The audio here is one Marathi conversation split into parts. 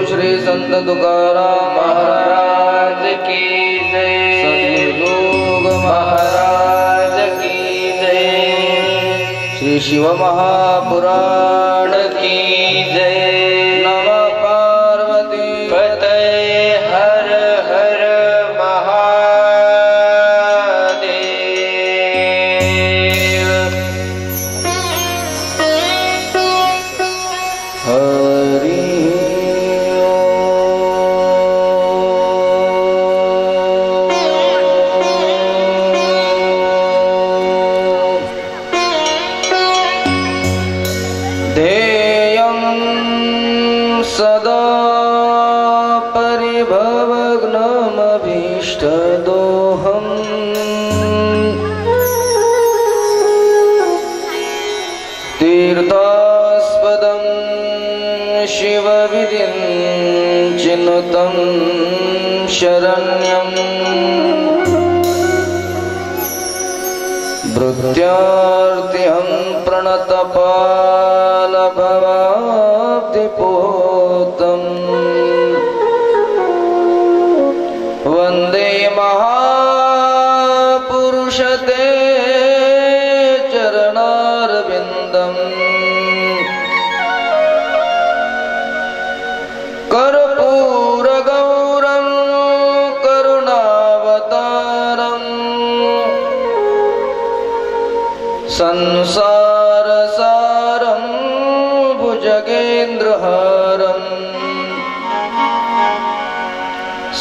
श्री संत तुकाराम महाराज की जय। सद्गुरुलोक महाराज की जय। श्री शिव महापुराण की जय। नमः पार्वती पतये हर हर महादेव। हरि ध्येयं सदा परिभवग्नमभीष्टदोहम् तीर्थास्पदं शिवविधिं चिनुतं शरण्यम् भृत्यार्तिहं प्रणतपालभवाब्धिपोतम् वन्दे महापुरुषते चरणारविन्दम् कर्पूरगौरं करुणावतारम् संसारसारं भुजगेन्द्रहारम्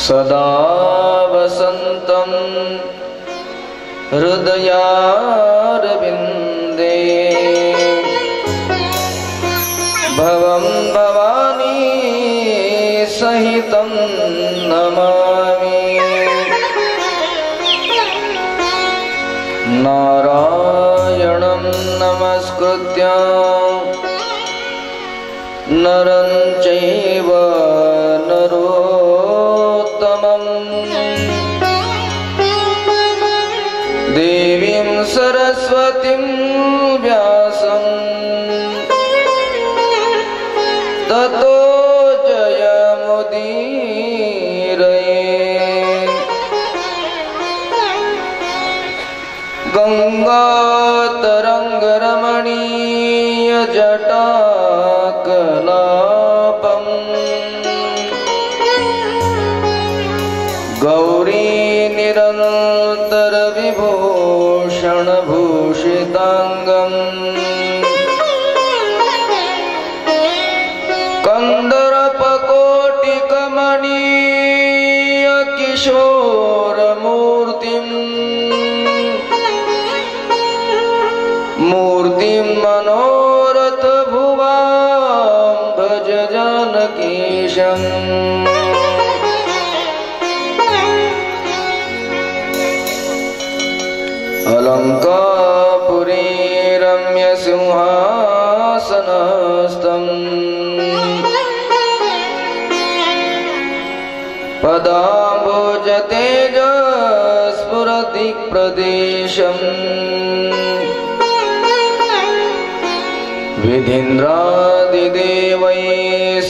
सदा वसन्तं हृदयारविन्दे भवं भवानी सहितं नमामि। नारायणं नमस्कृत्य नरं चैव नरोत्तमं देवीं सरस्वतीं व्यासं ततो जयमुदीरये। गंगातरंगरमणीय जटाकलापम् गौरी निरंतर विभूषण भूषितांगम् कंदर्पकोटिकमणीय किशोरमूर्तिम् मूर्तिं मनोरथ भुवां भज जानकीशम्। अलंकापुरी रम्य सिंहासनस्थम् पदाम्बुज तेज स्फुरति प्रदेशम् विधीन्द्रादिदेवै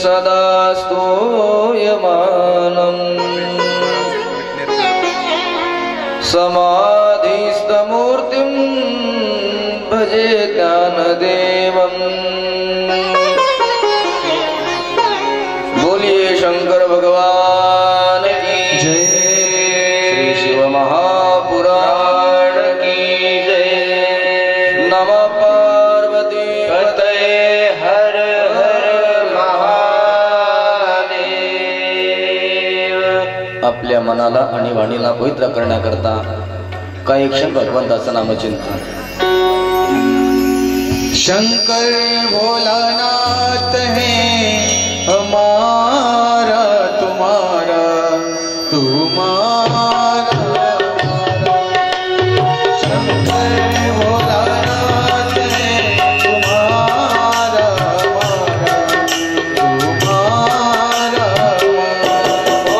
सदा स्तूयमानम् समाधिस्थमूर्तिं भजे ज्ञानदेवम्। बोलिए शंकर भगवान की जय। श्री शिव महापुराण की जय। नमः पार्वती पतये हर हर महादेव। आपल्या मनाला आणि वाणीला पवित्र करण्याकरता काही क्षण भगवंताचं नामचिंतन। शंकर भोलानाथ है हमारा तुम्हारा तुम्हारा। शंकर भोलानाथ है तुम्हारा हमारा तुम्हारा। ओ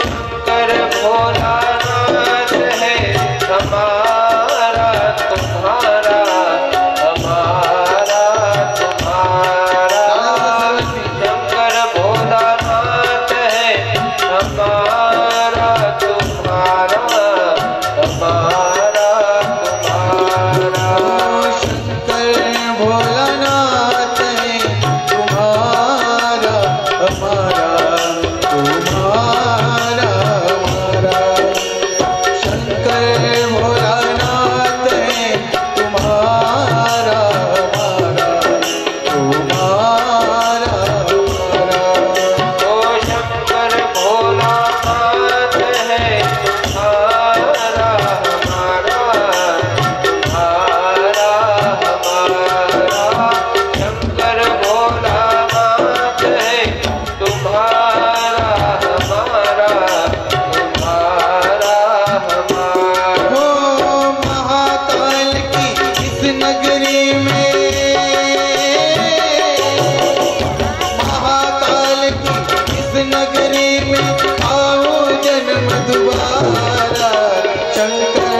शंकर भोलानाथ है हमारा तुम्हारा हमारा तुम्हारा। शंकर भोला हमारा तुम्हारा हमारा शंकर भोलानाथ है तुम्हारा हमारा तुम्हारा हमारा ओ शंकर भोलानाथ है तुम्हारा हमारा तुम्हारा हमारा शंकर भोलानाथ है तुम्हारा हमारा तुम्हारा हमारा हो महाकाल की इस नगरी में महाकाल की इस नगरी में आओ जन्म दोबारा शंकर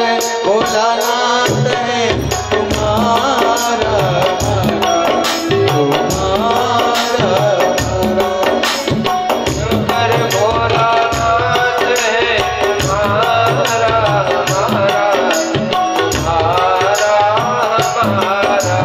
भोलानाथ है तुम्हारा हमारा तुम्हारा हमारा शंकर भोलानाथ है तुम्हारा हमारा तुम्हारा हमारा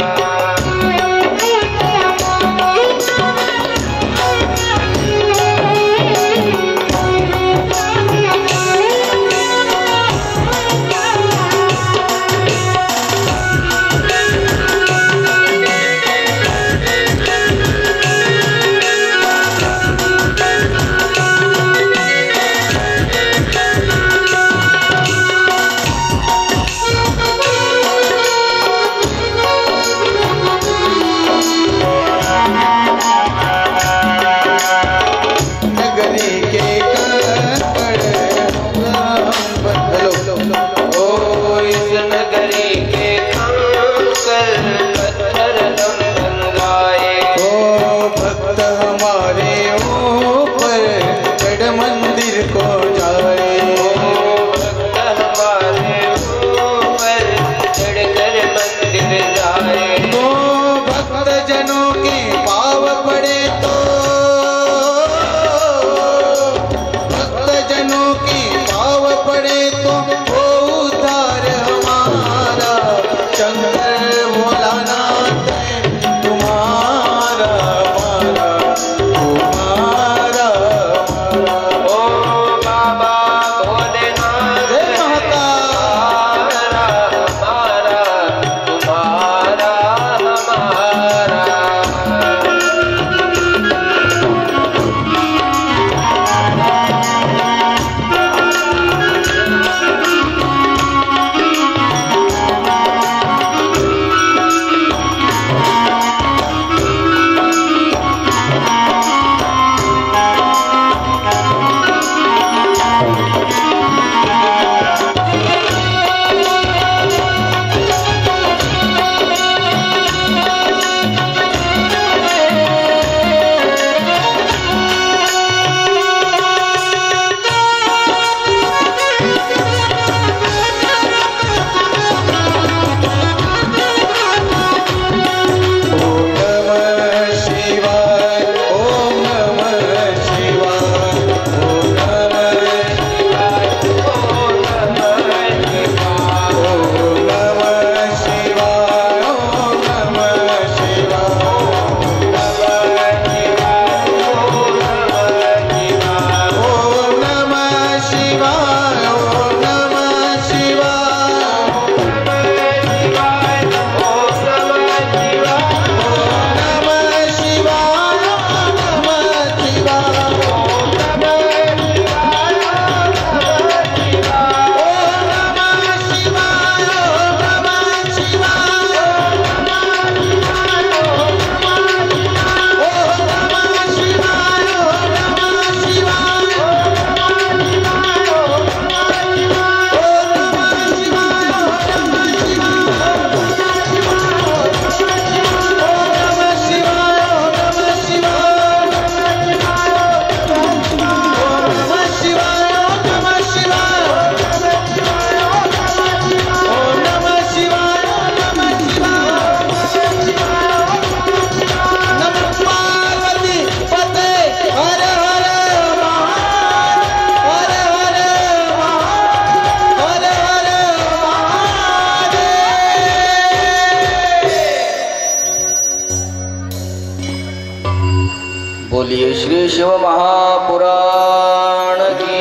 बोलिए श्री शिव महापुराण की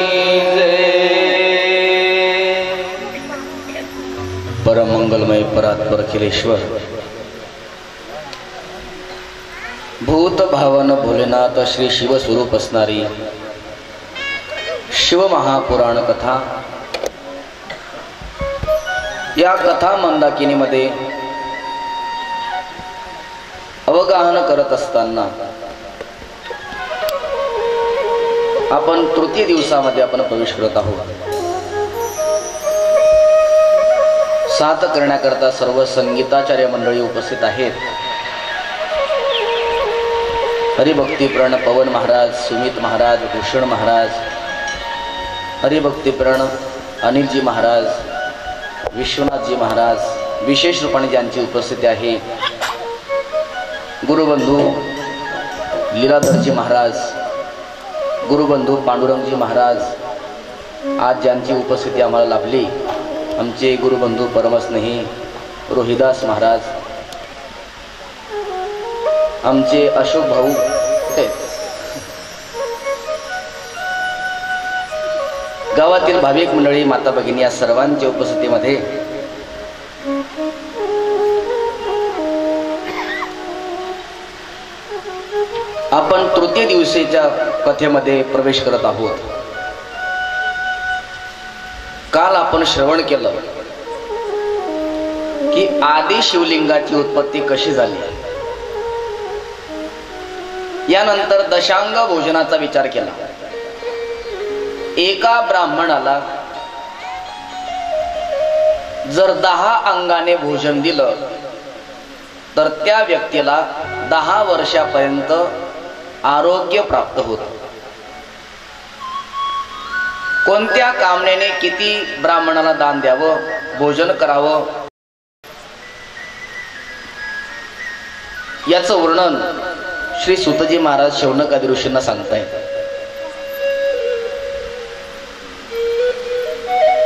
जय। परम मंगलमय परात्पर अखिलेश्वर भूत भावन भोलेनाथ श्री शिव स्वरूप असणारी शिव महापुराण कथा या कथा मंदाकिनीमध्ये अवगाहन करत असताना आपण तृतीय दिवसामध्ये आपण प्रवेश करत आहोत। साथ करण्याकरता सर्व संगीताचार्य मंडळी उपस्थित आहेत। हरिभक्तीप्रण पवन महाराज, सुमित महाराज, भूषण महाराज, हरिभक्तीप्रण अनिलजी महाराज, विश्वनाथजी महाराज, विशेष रूपाने ज्यांची उपस्थिती आहे गुरुबंधू लीलाधरजी महाराज, गुरुबंधू पांडुरंगजी महाराज, आज ज्यांची उपस्थिती आम्हाला लाभली आमचे गुरुबंधू परमस्नेही रोहिदास महाराज, आमचे अशोक भाऊ, गावातील भाविक मंडळी, माता भगिनी या सर्वांच्या उपस्थितीमध्ये आपण तृतीय दिवसाच्या कथेमध्ये प्रवेश करत आहोत। काल आपण श्रवण केलं की आदि शिवलिंगाची उत्पत्ती कशी झाली। यानंतर दशांग भोजनाचा विचार केला। एका ब्राह्मणाला जर 10 अंगाने भोजन दिलं तर त्या व्यक्तीला 10 वर्षापर्यंत आरोग्य प्राप्त होत। कोणत्या कामनेने किती ब्राह्मणाला दान द्यावं, भोजन करावं, याचं वर्णन श्री सुतजी महाराज शौनकादी ऋषींना सांगतायत।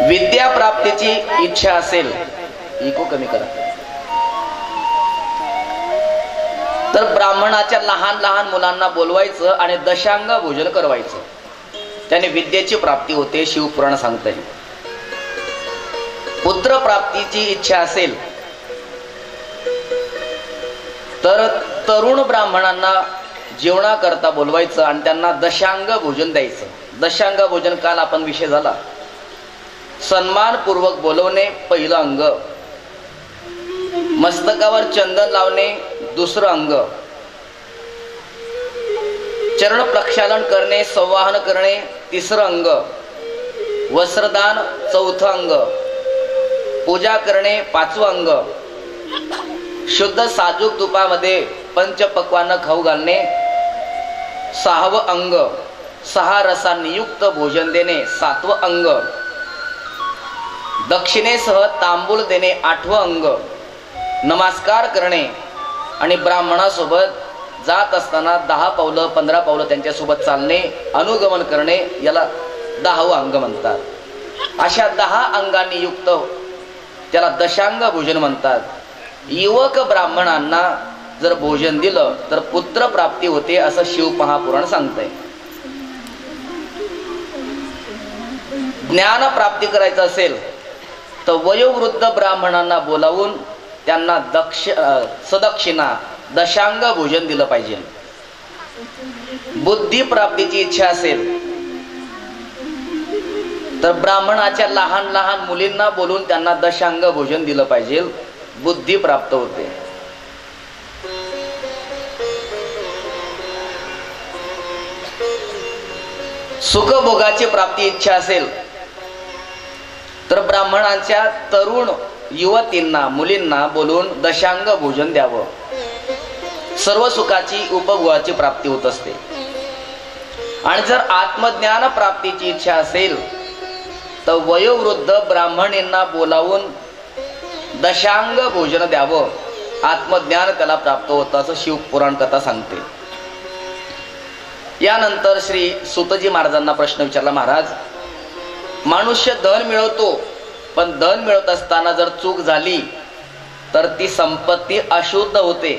विद्या प्राप्तीची इच्छा असेल, इको कमी करा, तर ब्राह्मणाच्या लहान लहान मुलांना बोलवायचं आणि दशांग भोजन करवायचं, त्याने विद्येची प्राप्ती होते, शिवपुराण सांगताय। पुत्र प्राप्तीची इच्छा असेल तर तरुण ब्राह्मणांना जेवणाकरता बोलवायचं आणि त्यांना दशांग भोजन द्यायचं। दशांग भोजन काल आपण विषय झाला। सन्मानपूर्वक बोलवणे पहिलं अंग, मस्तकावर चंदन लावणे दुसरं अंग, चरण प्रक्षालन करणे, संवाहन करणे तिसरं अंग, वस्त्रदान चौथं अंग, पूजा करणे पाचवं अंग, शुद्ध साजूक तुपामध्ये पंचपक्वान्न खाऊ घालणे सहावं अंग, 6 रसांनी युक्त भोजन देणे सातवं अंग, दक्षिणेसह तांबूल देणे 8वं अंग, नमस्कार करणे आणि ब्राह्मणासोबत जात असताना 10 पावलं 15 पावलं त्यांच्यासोबत चालणे, अनुगमन करणे याला 10वं अंग म्हणतात। अशा 10 अंगांनी युक्त त्याला दशांग भोजन म्हणतात। युवक ब्राह्मणांना जर भोजन दिलं तर पुत्र प्राप्ती होते असं शिव महापुराण सांगतंय। ज्ञान प्राप्ती करायचं असेल तर वयोवृद्ध ब्राह्मणांना बोलावून त्यांना सदक्षिणा दशांग भोजन दिलं पाहिजे। बुद्धी प्राप्तीची इच्छा असेल तर ब्राह्मणाच्या लहान लहान मुलींना बोलून त्यांना दशांग भोजन दिलं पाहिजे, बुद्धी प्राप्त होते। सुखभोगाची प्राप्ती इच्छा असेल तर ब्राह्मणांच्या तरुण युवतींना मुलींना बोलून दशांग भोजन द्यावं, सर्व सुखाची उपभोगाची प्राप्ती होत असते। आणि जर आत्मज्ञान प्राप्तीची इच्छा असेल तर वयोवृद्ध ब्राह्मणींना बोलावून दशांग भोजन द्यावं, आत्मज्ञान त्याला प्राप्त होतं असं शिवपुराण कथा सांगते। यानंतर श्री सुतजी महाराजांना प्रश्न विचारला, महाराज मनुष्य धन मिळवतो पण धन मिळवत असताना जर चूक झाली तर ती संपत्ती अशुद्ध होते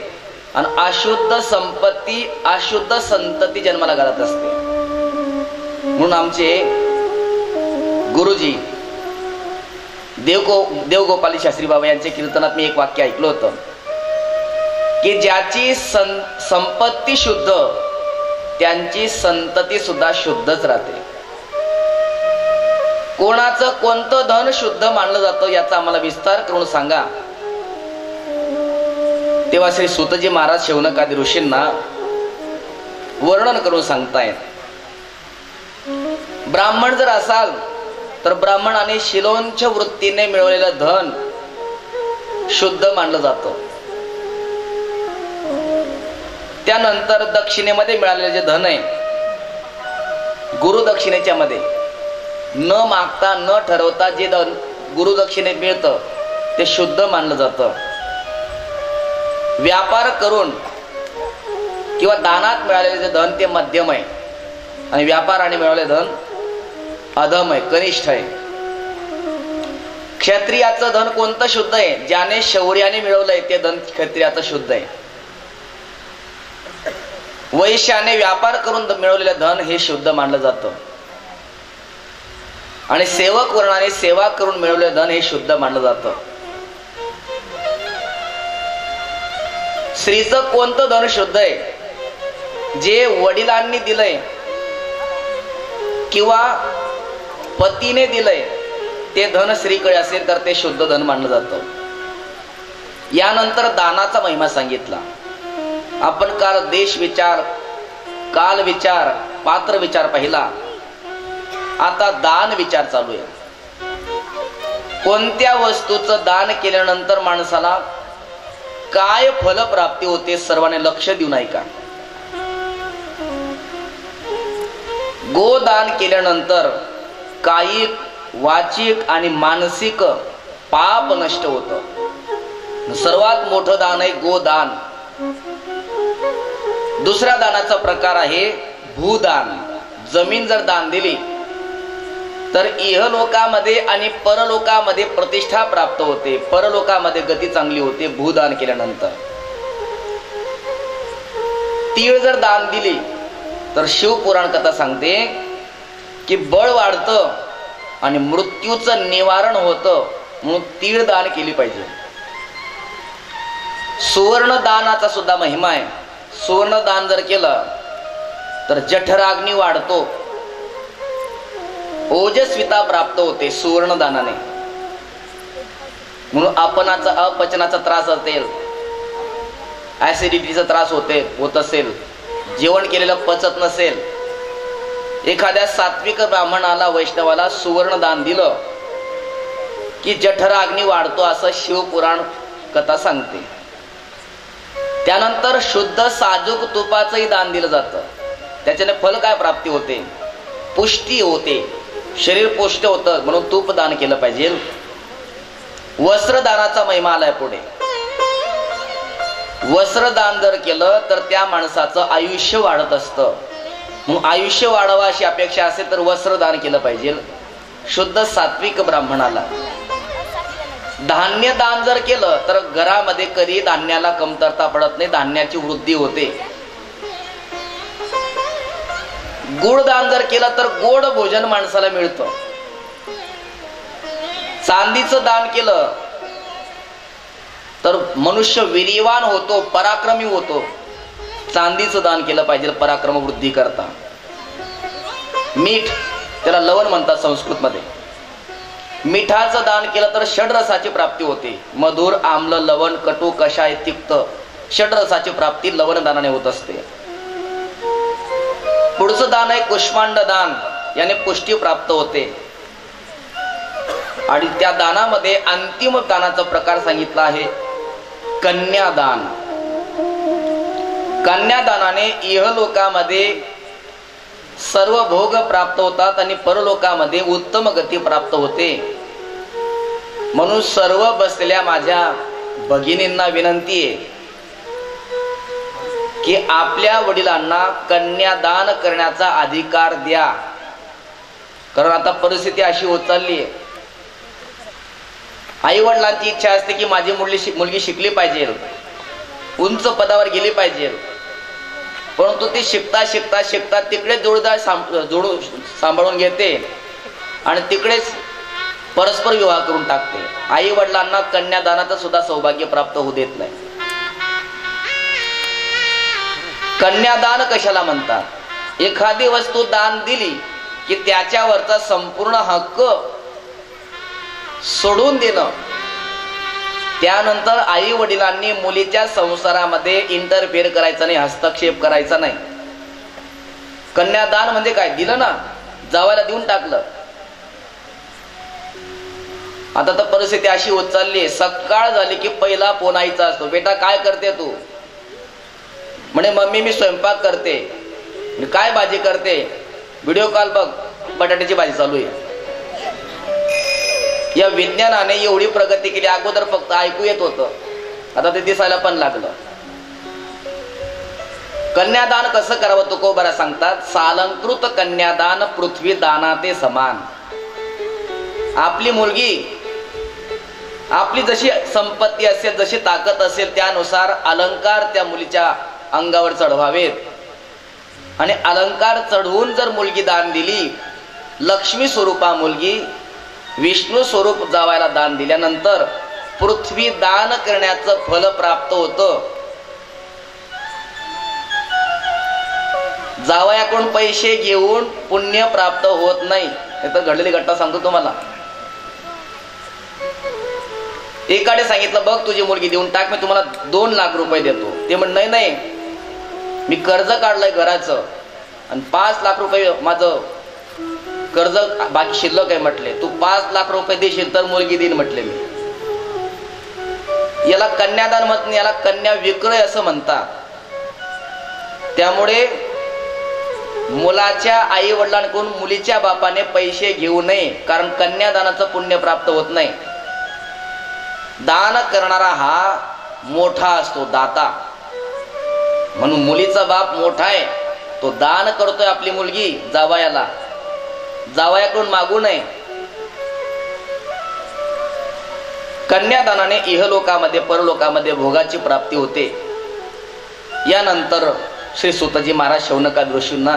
आणि अशुद्ध संपत्ती अशुद्ध संतती जन्माला घालत असते. म्हणून आमचे गुरुजी देवगोपाली शास्त्री बाबा यांच्या कीर्तनात मी एक वाक्य ऐकलं होतं की ज्याची संपत्ती शुद्ध त्यांची संतती सुद्धा शुद्धच राहते. कोणाचं कोणतं धन शुद्ध मानलं जातं याचा आम्हाला विस्तार करून सांगा. तेव्हा श्री सुतजी महाराज शौनकादी ऋषींना वर्णन करून सांगतायत. ब्राह्मण जर असाल तर ब्राह्मणाने शिलोंच वृत्तीने मिळवलेलं धन शुद्ध मानलं जातं. त्यानंतर दक्षिणेमध्ये मिळालेले जे धन आहे गुरुदक्षिणेच्या मध्ये न मागता न ठरवता जे धन गुरुदक्षिणेत मिळतं ते शुद्ध मानलं जातं. व्यापार करून किंवा दानात मिळालेले जे धन ते मध्यम आहे आणि व्यापाराने मिळवले धन अधम आहे, कनिष्ठ आहे. क्षत्रियाचं धन कोणतं शुद्ध आहे? ज्याने शौर्याने मिळवलंय ते धन क्षत्रियाचं शुद्ध आहे. वैश्याने व्यापार करून मिळवलेलं धन हे शुद्ध मानलं जातं आणि सेवक वर्णाने सेवा करून मिळवलेलं धन हे शुद्ध मानलं जातं. स्त्रीचं कोणतं धन शुद्ध आहे? जे वडिलांनी दिलंय किंवा पतीने दिलंय ते धन स्त्रीकडे असेल तर ते शुद्ध धन मानलं जातं. यानंतर दानाचा महिमा सांगितला. आपण काल देश विचार, काल विचार, पात्र विचार पाहिला. आता दान विचार चालू आहे. कोणत्या वस्तूचं दान केल्यानंतर माणसाला काय फलप्राप्ती होते सर्वांनी लक्ष देऊन ऐका. गोदान केल्यानंतर कायिक, वाचिक आणि मानसिक पाप नष्ट होतं. सर्वात मोठं दान आहे गोदान. दुसऱ्या दानाचा प्रकार आहे भूदान. जमीन जर दान दिली तर इहलोकामध्ये आणि परलोकामध्ये प्रतिष्ठा प्राप्त होते, परलोकामध्ये गती चांगली होते भूदान केल्यानंतर. तीळ जर दान दिली तर शिवपुराण कथा सांगते की बळ वाढतं आणि मृत्यूचं निवारण होतं, म्हणून तीळ दान केली पाहिजे. सुवर्ण दानाचा सुद्धा महिमा आहे. सुवर्ण दान जर केलं तर जठराग्नी वाढतो, ओजस्विता प्राप्त होते सुवर्ण दानाने. म्हणून अपचनाचा त्रास असेल, ऍसिडिटीचा त्रास होत असेल, जेवण केलेलं पचत नसेल, एखाद्या सात्विक ब्राह्मणाला वैष्णवाला सुवर्ण दान दिलं की जठराग्नी वाढतो असं शिवपुराण कथा सांगते. त्यानंतर शुद्ध साजूक तुपाचंही दान दिलं जातं. त्याच्याने फल काय प्राप्ती होते? पुष्टी होते, शरीर पुष्ट होतं, म्हणून तूप दान केलं पाहिजे. वस्त्रदानाचा महिमा आलाय पुढे. वस्त्रदान जर केलं तर त्या माणसाचं आयुष्य वाढत असतं. मग आयुष्य वाढावं अशी अपेक्षा असेल तर वस्त्रदान केलं पाहिजे शुद्ध सात्विक ब्राह्मणाला. धान्य दान जर केलं तर घरामध्ये कधी धान्याला कमतरता पडत नाही, धान्याची वृद्धी होते. गोड दान जर केलं तर गोड भोजन माणसाला मिळतं. चांदीचं दान केलं तर मनुष्य वीर्यवान होतो, पराक्रमी होतो. चांदीचं दान केलं पाहिजे पराक्रम वृद्धी करता. मीठ, त्याला लवण म्हणतात संस्कृत मध्ये. मिठाचं दान केलं तर षड्रसाची प्राप्ती होते. मधुर, आम्ल, लवण, कटू, कषाय, तिक्त, षड्रसाची प्राप्ती लवण दानाने होत असते. पुढचं दान आहे कुष्मांड दान. याने पुष्टी प्राप्त होते. आणि त्या दानामध्ये अंतिम दानाचा प्रकार सांगितला आहे कन्यादान. कन्यादानाने इहलोकामध्ये सर्व भोग प्राप्त होतात आणि परलोकामध्ये उत्तम गती प्राप्त होते. म्हणून सर्व बसलेल्या माझ्या भगिनींना विनंती आहे की आपल्या वडिलांना कन्यादान करण्याचा अधिकार द्या. कारण आता परिस्थिती अशी होत चालली आहे. आई वडिलांची इच्छा असते की माझी मुलगी शिकली पाहिजे, उंच पदावर गेली पाहिजे, परंतु ती शिकता शिकता शिकता तिकडे जोडदार जोडून सांभाळून घेते आणि तिकडेच परस्पर विवाह करून टाकते. आई वडिलांना कन्यादानाचं सुद्धा सौभाग्य प्राप्त होऊ देत नाही. कन्यादान कशाला म्हणतात? एखादी वस्तू दान दिली की त्याच्यावरचा संपूर्ण हक्क सोडून देणं. त्यानंतर आई वडिलांनी मुलीच्या संसारामध्ये इंटरफेअर करायचा नाही, हस्तक्षेप करायचा नाही. कन्यादान म्हणजे काय? दिलं ना, जावायला देऊन टाकलं. आता तर परिस्थिती अशी होत चालली आहे, सकाळ झाली की पहिला फोन आईचा असतो. बेटा काय करते तू? म्हणे मम्मी मी स्वयंपाक करते. काय भाजी करते? व्हिडिओ कॉल बघ, बटाट्याची भाजी चालू आहे. या विज्ञानाने एवढी प्रगती केली. अगोदर फक्त ऐकू येत होतं, आता ते दिसायला पण लागलं. कन्यादान कसं करावं तुकोबारा सांगतात, सालंकृत कन्यादान पृथ्वी दानाते समान. आपली मुलगी, आपली जशी संपत्ती असेल, जशी ताकद असेल, त्यानुसार अलंकार त्या मुलीच्या अंगावर चढवावेत. आणि अलंकार चढवून जर मुलगी दान दिली, लक्ष्मी स्वरूपा मुलगी, विष्णू स्वरूप जावायला दान दिल्यानंतर पृथ्वी दान करण्याचं फल प्राप्त होतं. जावयाकडून पैसे घेऊन पुण्य प्राप्त होत नाही. हे तर घडलेली घटना सांगतो तुम्हाला. एकाने सांगितलं बघ तुझी मुलगी देऊन टाक, मी तुम्हाला 2 लाख रुपये देतो. ते म्हण नाही नाही, मी कर्ज काढलंय घराचं आणि 5 लाख रुपये माझं कर्ज बाकी शिल्लक आहे म्हटले. तू 5 लाख रुपये देशील तर मुलगी देईन म्हटले मी. याला कन्यादान म्हणत नाही, याला कन्या विक्रय असं म्हणतात. त्यामुळे मुलाच्या आई वडिलांकडून मुलीच्या बापाने पैसे घेऊ नये, कारण कन्यादानाचं पुण्य प्राप्त होत नाही. दान करणारा हा मोठा असतो, दाता. म्हणून मुलीचा बाप मोठा आहे, तो दान करतोय आपली मुलगी जावयाला. जावयाकडून मागू नये. कन्यादानाने इहलोकामध्ये परलोकामध्ये भोगाची प्राप्ती होते. यानंतर श्री सुतजी महाराज शौनकादी ऋषींना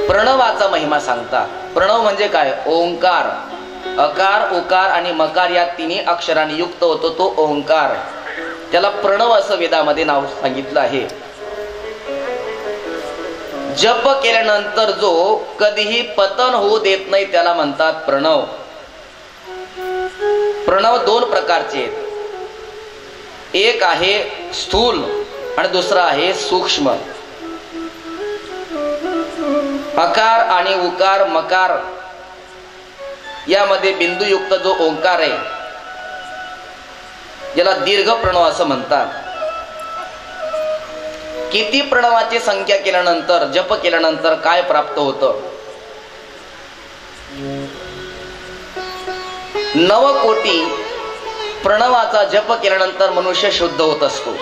प्रणवाचा महिमा सांगतात. प्रणव म्हणजे काय? ओंकार. अकार, उकार आणि मकार या तिन्ही अक्षरांनी युक्त होतो तो ओंकार. त्याला प्रणव असं वेदामध्ये नाव सांगितलं आहे. जप केल्यानंतर जो कधीही पतन होऊ देत नाही त्याला म्हणतात प्रणव. प्रणव 2 प्रकारचे आहेत. एक आहे स्थूल आणि दुसरा आहे सूक्ष्म. अकार आणि उकार मकार यामध्ये बिंदुयुक्त जो ओंकार आहे याला दीर्घ प्रणव असं म्हणतात. किती प्रणवाची संख्या केल्यानंतर, जप केल्यानंतर काय प्राप्त होतं? 9 कोटी प्रणवाचा जप केल्यानंतर मनुष्य शुद्ध होत असतो.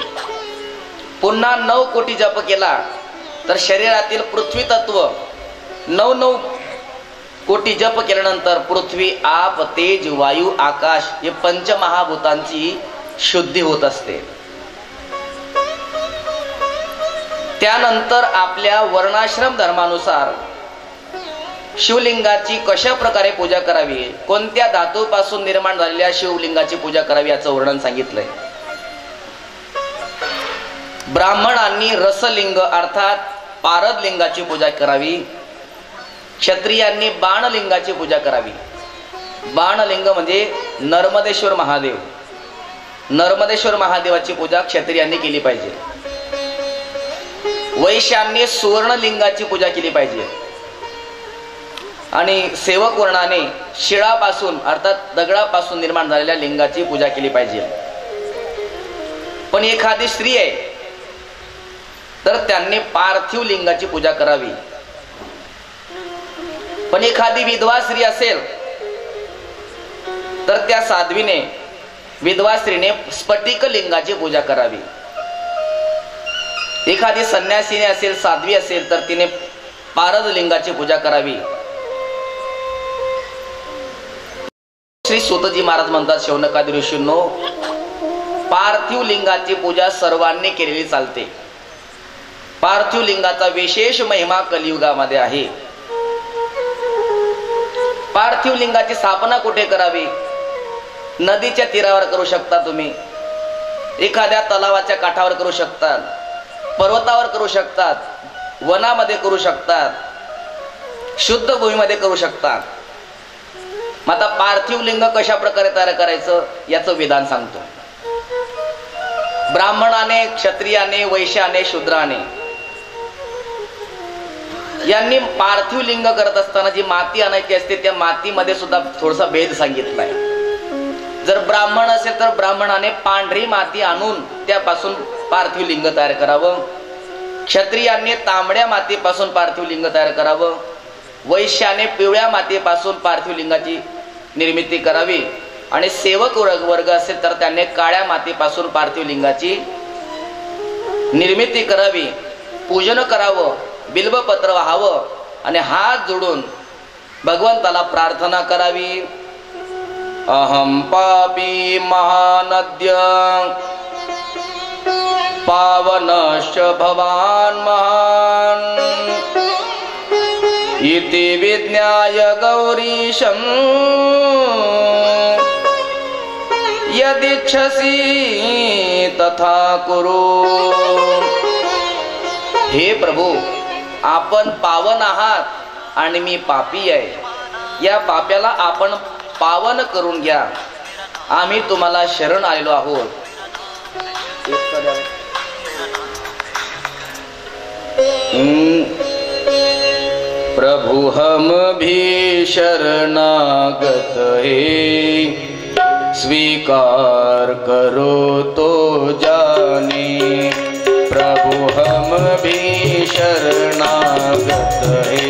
पुन्हा 9 कोटी जप केला तर शरीरातील पृथ्वी तत्व 9 कोटी जप केल्यानंतर पृथ्वी, आप, तेज, वायू, आकाश हे पंचमहाभूतांची शुद्धी होत असते. त्यानंतर आपल्या वर्णाश्रम धर्मानुसार शिवलिंगाची कशा प्रकारे पूजा करावी, कोणत्या धातूपासून निर्माण झालेल्या शिवलिंगाची पूजा करावी याचं वर्णन सांगितलंय. ब्राह्मणांनी रसलिंग अर्थात पारद लिंगाची पूजा करावी. क्षत्रियांनी बाणलिंगाची पूजा करावी. बाणलिंग म्हणजे नर्मदेश्वर महादेव. नर्मदेश्वर महादेवाची पूजा क्षत्रियांनी केली पाहिजे. वैश्यांनी सुवर्णलिंगाची पूजा केली पाहिजे. आणि सेवक वर्णाने शिळापासून अर्थात दगडापासून निर्माण झालेल्या लिंगाची पूजा केली पाहिजे. पण एखादी स्त्री आहे तर त्यांनी पार्थिव लिंगाची पूजा करावी. पण एखादी विधवा स्त्री असेल तर त्या साध्वीने, विधवा स्त्रीने स्फटिक लिंगाची पूजा करावी. एखादी संन्यासीने असेल, साध्वी असेल तर तिने पारद लिंगाची पूजा करावी. श्री सुतजी महाराज म्हणतात, शौनकादी ऋषींनो, पार्थिव लिंगाची पूजा सर्वांनी केलेली चालते. पार्थिव लिंगाचा विशेष महिमा कलियुगामध्ये आहे. पार्थिव लिंगाची स्थापना कुठे करावी? नदीच्या तीरावर करू शकता तुम्ही, एखाद्या तलावाच्या काठावर करू शकतात, पर्वतावर करू शकतात, वनामध्ये करू शकतात, शुद्ध भूमीमध्ये करू शकतात. मग आता पार्थिव लिंग कशा प्रकारे तयार करायचं याचं विधान सांगतो. ब्राह्मणाने, क्षत्रियाने, वैश्याने, शूद्राने यांनी पार्थिव लिंग करत असताना जी माती आणायची असते त्या मातीमध्ये सुद्धा थोडासा भेद सांगितलाय. जर ब्राह्मण असेल तर ब्राह्मणाने पांढरी माती आणून त्यापासून पार्थिव लिंग तयार करावं. क्षत्रियांनी तांबड्या मातीपासून पार्थिव लिंग तयार करावं. वैश्याने पिवळ्या मातीपासून पार्थिव लिंगाची निर्मिती करावी. आणि सेवक वर्ग असेल तर त्याने काळ्या मातीपासून पार्थिव लिंगाची निर्मिती करावी. पूजन करावं, बिल्वपत्र वाहावं आणि हात जोडून भगवंताला प्रार्थना करावी. अहम पापी महानद्य पावनश्च भवान महान इति विज्ञाय गौरीशं यदिच्छसि तथा कुरु. हे प्रभू, आपण पावन आहात आणि मी पापी आहे. या पाप्याला आपण पावन करून घ्या. आम्ही तुम्हाला शरण आलेलो आहोत. प्रभु हम भी शरणागत है, स्वीकार करो तो जाने. प्रभु हम भी शरणागत है,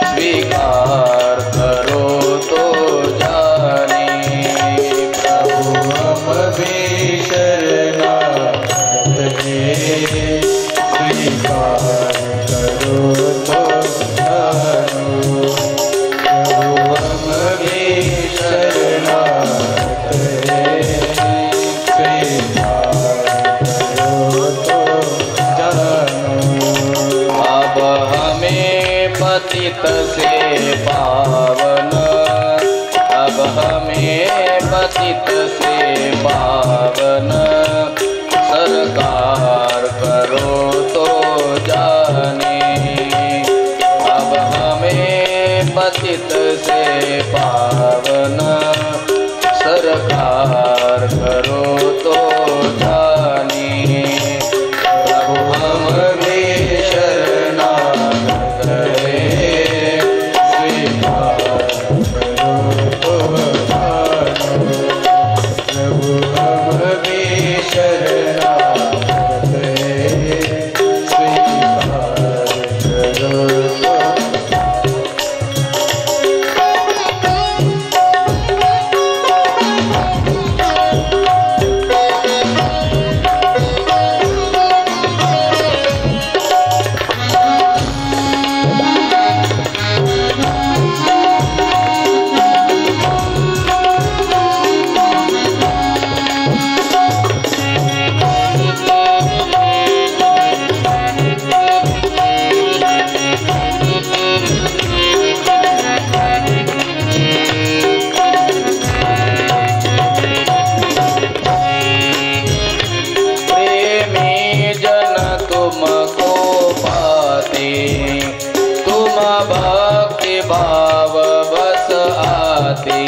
स्वीकार करो तो जाने. प्रभु हम भी शरणागत है, स्वीकार करो तो जानो. प्रभु हम भी शरणागत है, स्वीकार करो तो जानो. अब हमें पतित से पावन, अब हमें पतित से पावन सरकार करो तो जाने. अब हमें पतित से पावन सरकार करो तो जाने. प्रभु हम भी शरणागत है, स्वीकार करो तो जानो. प्रभु हम भी शरणागत है, स्वीकार करो तो. प्रेमी जन तुमको पाते, तुम भक्ति भाव बस आते.